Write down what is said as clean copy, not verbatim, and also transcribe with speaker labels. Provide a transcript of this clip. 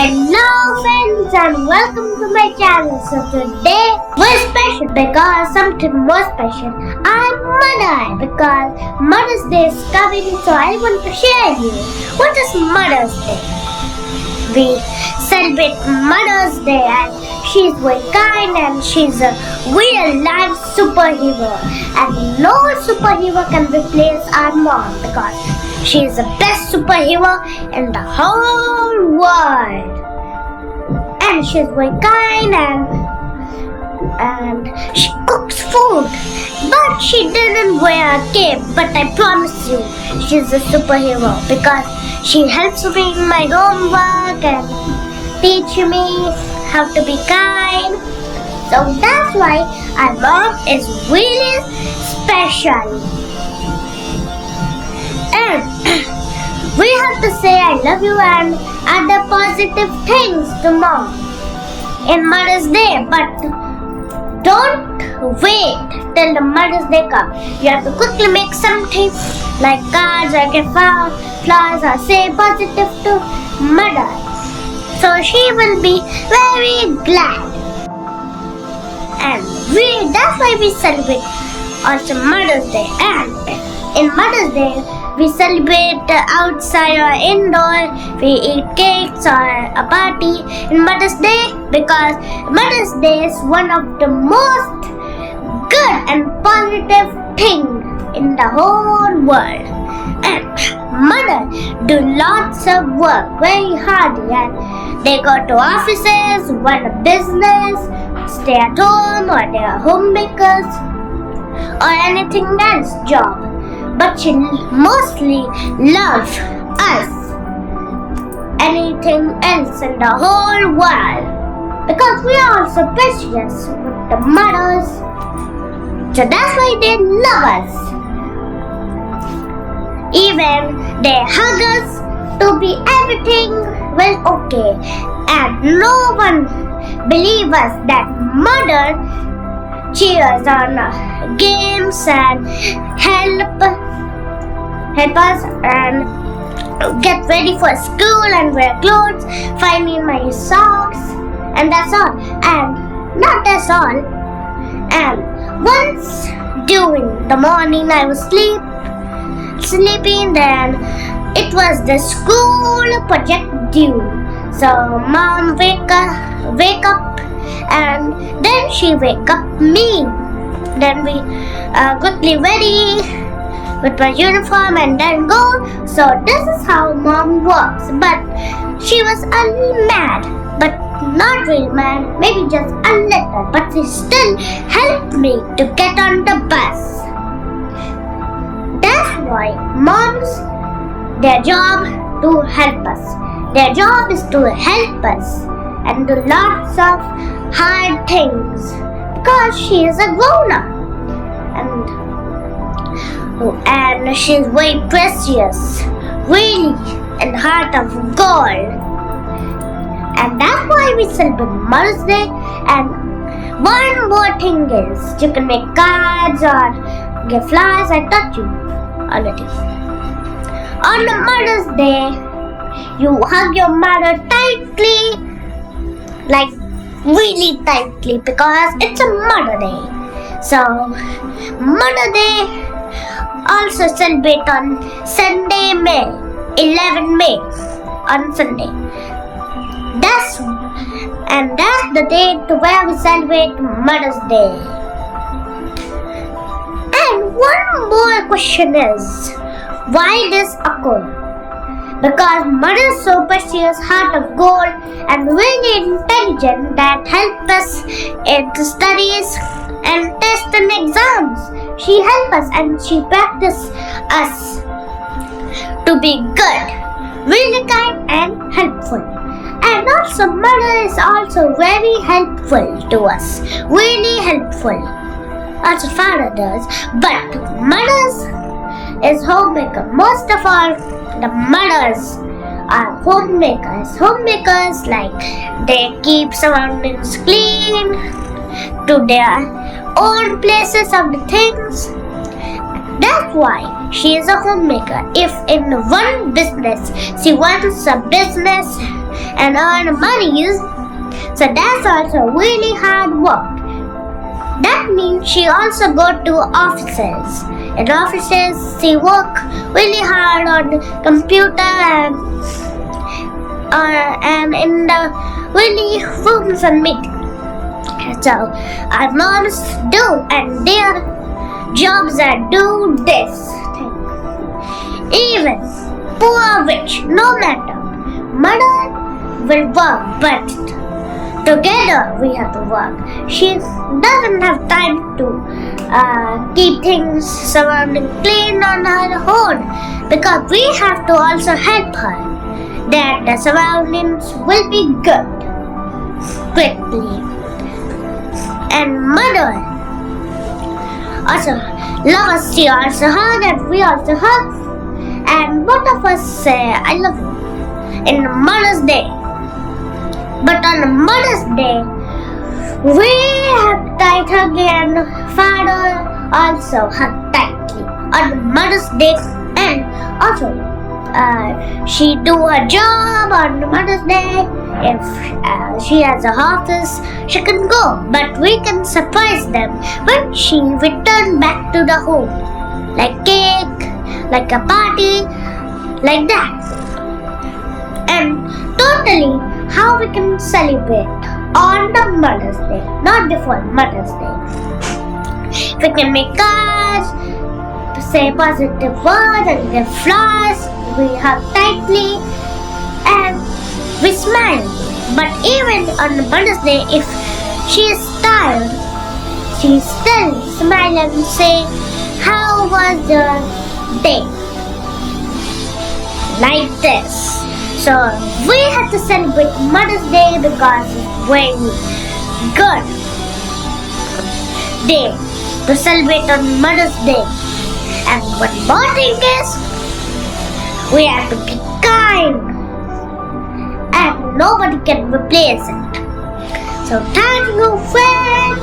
Speaker 1: Hello friends and welcome to my channel. So today we're special because something more special. I'm Mother because Mother's Day is coming, so I want to share you. What is Mother's Day? We celebrate Mother's Day and she's very kind and she's a real life superhero. And no superhero can replace our mom because she is the best superhero in the whole world. And she's very kind and she cooks food. But she didn't wear a cape. But I promise you, she's a superhero because she helps me in my homework and teach me how to be kind. So that's why our mom is really special. And we have to say I love you and other positive things to mom in Mother's Day. But don't wait till the Mother's Day comes. You have to quickly make something like cards or give flowers or say positive to mother. So she will be very glad. And that's why we celebrate also Mother's Day. And in Mother's Day, we celebrate outside or indoor. We eat cakes or a party in Mother's Day because Mother's Day is one of the most good and positive thing in the whole world. And mother do lots of work very hard, and they go to offices, run a business, stay at home, or they are homemakers or anything else job. But she mostly loves us, anything else in the whole world, because we are also precious with the mothers. So that's why they love us. Even they hug us to be everything well okay. And no one believes us that mother cheers on games and help us and get ready for school and wear clothes, find me my socks, and that's all. And not that's all. And once during the morning I was sleeping, then it was the school project due. So mom wake up and then she wake up me. Then we quickly ready with my uniform and then go. So this is how mom works. But she was a little mad, but not really mad, maybe just a little. But she still helped me to get on the bus. That's why moms, their job to help us. Their job is to help us and do lots of hard things because she is a grown-up and she's very precious, really, in heart of gold. And that's why we celebrate Mother's Day. And one more thing is, you can make cards or give flowers. I taught you already. On the Mother's Day, you hug your mother tightly, like really tightly, because it's a Mother Day. So Mother Day also celebrate on Sunday, 11 May on Sunday. That's the date where we celebrate Mother's Day. And one more question is, why this occur? Because mother is so precious, heart of gold, and really intelligent that help us in studies and tests and exams. She helps us and she practices us to be good, really kind and helpful. And also mother is also very helpful to us, really helpful. Also father does, but mothers is homemaker. Most of all, the mothers are homemakers. Homemakers, like they keep surroundings clean to their own places of the things. That's why she is a homemaker. If in one business she wants a business and earn money. So that's also really hard work. That means she also go to offices. In offices, she work really hard on computer and in the really rooms and meetings. So our moms do, and their jobs are do this thing. Even poor, rich, no matter, mother will work, but together we have to work. She doesn't have time to keep things surrounding clean on her own, because we have to also help her that the surroundings will be good quickly. And mother also love us, she also hug, and we also hug, and both of us say I love you in Mother's Day. But on Mother's Day, we hug tight again. Father also hug tightly on Mother's Day, and also she do her job on Mother's Day. If she has a office, she can go, but we can surprise them when she return back to the home, like cake, like a party, like that. And totally how we can celebrate on the Mother's Day, not before Mother's Day. We can make cards to say positive words and give flowers. We hug tightly and we smile. But even on Mother's Day, if she is tired, she still smile and say, "How was your day?" Like this. So we have to celebrate Mother's Day because it's very good day to celebrate on Mother's Day. And one more thing is, we have to be kind, and nobody can replace it. So thank you, friends.